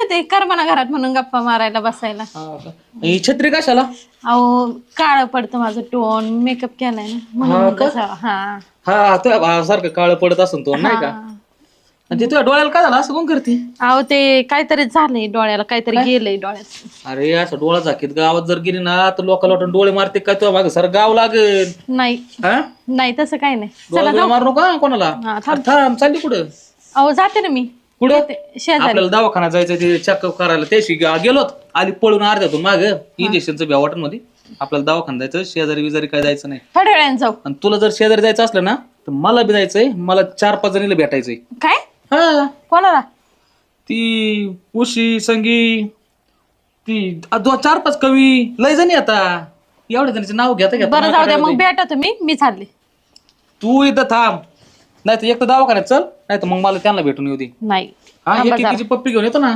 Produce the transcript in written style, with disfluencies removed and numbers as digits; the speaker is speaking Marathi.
ते करमाना घरात म्हणून गप्पा मारायला बसायला. ही छत्री कशाला? अहो काळ पडतं माझं टोन, मेकअप केलाय ना म्हणून कसं. हा हा तुझ्या सारखं काळ पडत असून तो नाही का? आणि ते तुझ्या डोळ्याला काय झालं असं कोण करते? अहो ते काहीतरी झालंय डोळ्याला, काहीतरी गेलंय डोळ्यात. अरे असं डोळा झाकीत गावात जर गेली ना तर लोकांना वाटून डोळे मारते काय तुझ्या मागे सर गाव लागेल. नाही हा नाही तसं काही नाही. डोळा मारू नका कोणाला. थांब चालली कुठं? अहो जाते ना मी कुठं? शेजारी. आपल्याला दवाखाना जायचं ते चेकअप करायला त्याशी गेलोत आली पळून अर्ध्यातून माग इंजेक्शनचं भ्यावाटन मध्ये. आपल्याला दवाखाना जायचं शेजारी बिजारी काय जायचं नाही. थोड्या वेळाने जाऊ. आणि तुला जर शेजारी जायचं असलं ना तर मला बी जायचंय. मला 4-5 जणीला भेटायचंय. काय? हा कोणाला? ती उशी संगी ती 4-5 कवी लय जणी आता एवढ्या जणीचे नाव घेता बरं जाऊ द्या मग भेटा तुम्ही, मी चालले. तू इथं थांब. नाही तर एक तर दवाखान्यात चल नाही तर मग मला त्यांना भेटून येऊ दे. नाही हा एकीची पप्पी घेऊन येतो ना.